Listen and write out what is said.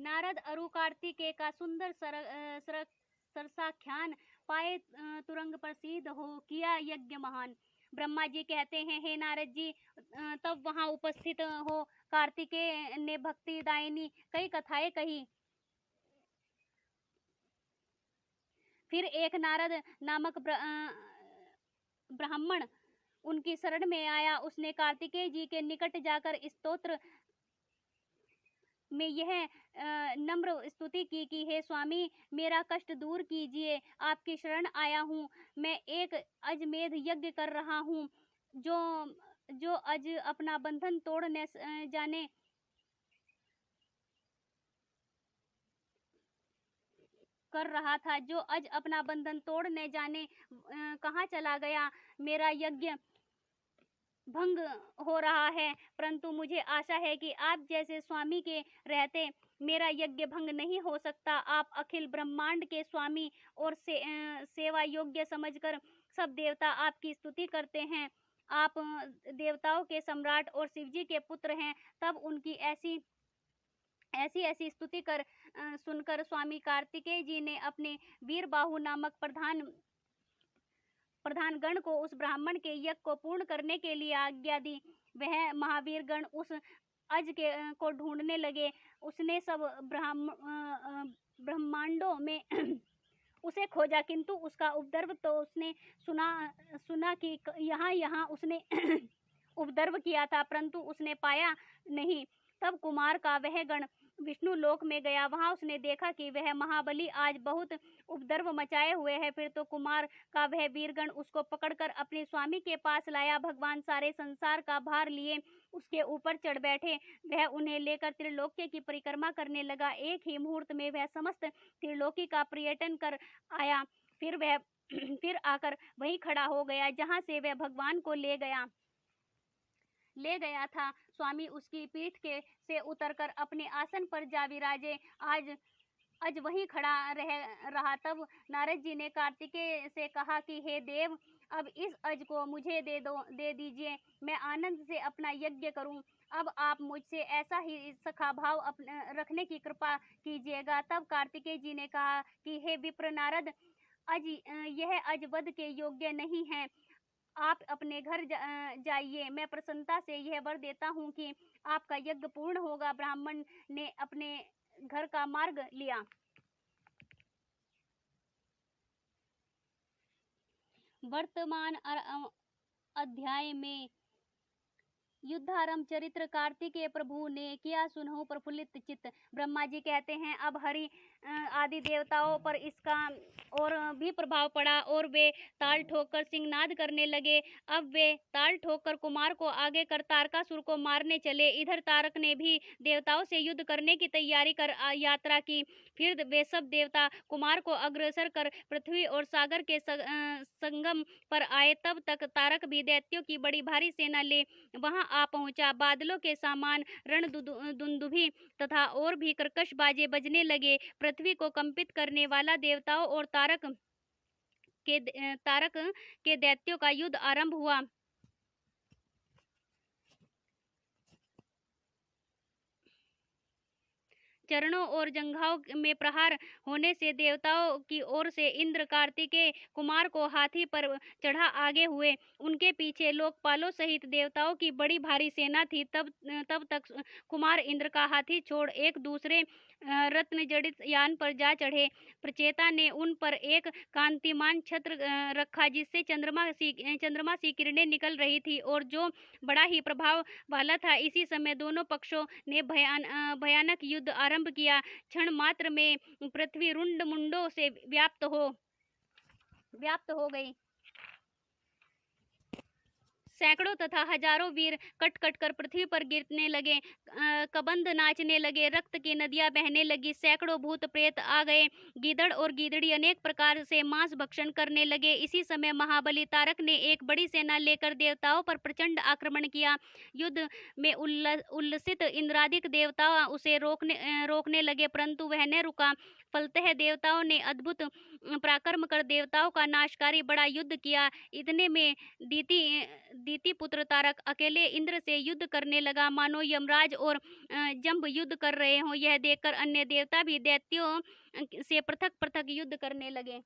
नारद अरु कार्तिकेय का सुंदर सरसाख्यान पाए तुरंग प्रसिद्ध हो किया यज्ञ महान। ब्रह्मा जी कहते हैं, हे नारद जी, तब वहां उपस्थित हो कार्तिकेय ने भक्ति दायिनी कई कथाएं कही। फिर एक नारद नामक ब्राह्मण उनकी शरण में आया। उसने कार्तिकेय जी के निकट जाकर स्तोत्र में यह नम्र स्तुति की कि हे स्वामी, मेरा कष्ट दूर कीजिए, आपकी शरण आया हूँ। मैं एक अजमेध यज्ञ कर रहा हूँ, जो अज अपना बंधन तोड़ने जाने कर रहा था, जो अज अपना बंधन तोड़ने जाने कहाँ चला गया। मेरा यज्ञ भंग हो रहा है, परंतु मुझे आशा है कि आप जैसे स्वामी के रहते मेरा यज्ञ भंग नहीं हो सकता। आप अखिल ब्रह्मांड के स्वामी और सेवा योग्य समझकर सब देवता आपकी स्तुति करते हैं। आप देवताओं के सम्राट और शिवजी के पुत्र हैं। तब उनकी ऐसी स्तुति सुनकर स्वामी कार्तिकेय जी ने अपने वीरबाहु नामक प्रधान गण को उस ब्राह्मण के यज्ञ को पूर्ण करने के लिए आज्ञा दी। वह महावीर गण उस अज को ढूंढने लगे। उसने सब ब्रह्मांडों में उसे खोजा, किंतु उसका उपद्रव तो उसने सुना कि यहाँ उसने उपद्रव किया था, परंतु उसने पाया नहीं। तब कुमार का वह गण विष्णु लोक में गया। वहां उसने देखा कि वह महाबली आज बहुत उपद्रव मचाए हुए है। फिर तो कुमार का वह वीरगण उसको पकड़कर अपने स्वामी के पास लाया। भगवान सारे संसार का भार लिए उसके ऊपर चढ़ बैठे। वह उन्हें लेकर त्रिलोक्य की परिक्रमा करने लगा। एक ही मुहूर्त में वह समस्त त्रिलोकी का पर्यटन कर आया। फिर आकर वहीं खड़ा हो गया जहां से वह भगवान को ले गया था। स्वामी उसकी पीठ से उतरकर अपने आसन पर जा विराजे। आज वहीं खड़ा रहा। तब नारद जी ने कार्तिकेय से कहा कि हे देव, अब इस अज को मुझे दे दीजिए, मैं आनंद से अपना यज्ञ करूं। अब आप मुझसे ऐसा ही सखा भाव रखने की कृपा कीजिएगा। तब कार्तिकेय जी ने कहा कि हे विप्र नारद, यह अज वध के योग्य नहीं है। आप अपने घर जाइए। मैं प्रसन्नता से यह वर देता हूँ कि आपका यज्ञ पूर्ण होगा। ब्राह्मण ने अपने घर का मार्ग लिया। वर्तमान अध्याय में युद्धारंभ चरित्र कार्तिकेय प्रभु ने किया सुनहु प्रफुल्लित चित्त। ब्रह्मा जी कहते हैं, अब हरि आदि देवताओं पर इसका और भी प्रभाव पड़ा और वे ताल ठोककर सिंहनाद करने लगे। अब वे ताल ठोककर कुमार को आगे कर तारकासुर को मारने चले। इधर तारक ने भी देवताओं से युद्ध करने की तैयारी कर यात्रा की। फिर वे सब देवता कुमार को अग्रसर कर पृथ्वी और सागर के संगम पर आए। तब तक तारक भी दैत्यों की बड़ी भारी सेना ले वहां आ पहुंचा। बादलों के समान रण दुंदुभी तथा और भी कर्कश बाजे बजने लगे। पृथ्वी को कंपित करने वाला देवताओं और तारक के दैत्यों का युद्ध आरंभ हुआ। चरणों और जंघाओं में प्रहार होने से देवताओं की ओर से इंद्र कार्तिकेय कुमार को हाथी पर चढ़ा आगे हुए। उनके पीछे लोकपालों सहित देवताओं की बड़ी भारी सेना थी। तब तक कुमार इंद्र का हाथी छोड़ एक दूसरे रत्न जड़ित यान पर जा चढ़े। प्रचेता ने उन पर एक कांतिमान छत्र रखा, जिससे चंद्रमा सी किरणें निकल रही थी और जो बड़ा ही प्रभाव वाला था। इसी समय दोनों पक्षों ने भयानक युद्ध आरंभ किया। क्षण मात्र में पृथ्वी रुंड मुंडों से व्याप्त हो गई। सैकड़ों तथा हजारों वीर कट कट कर पृथ्वी पर गिरने लगे। कबंध नाचने लगे, रक्त की नदियां बहने लगी। सैकड़ों भूत प्रेत आ गए। गीदड़ और गीदड़ी अनेक प्रकार से मांस भक्षण करने लगे। इसी समय महाबली तारक ने एक बड़ी सेना लेकर देवताओं पर प्रचंड आक्रमण किया। युद्ध में उल्लसित इंद्रादिक देवता उसे रोकने लगे, परंतु वह न रुका। फलतः देवताओं ने अद्भुत पराक्रम कर देवताओं का नाशकारी बड़ा युद्ध किया। इतने में दीति पुत्र तारक अकेले इंद्र से युद्ध करने लगा, मानो यमराज और जंभ युद्ध कर रहे हों। यह देखकर अन्य देवता भी दैत्यों से पृथक पृथक युद्ध करने लगे।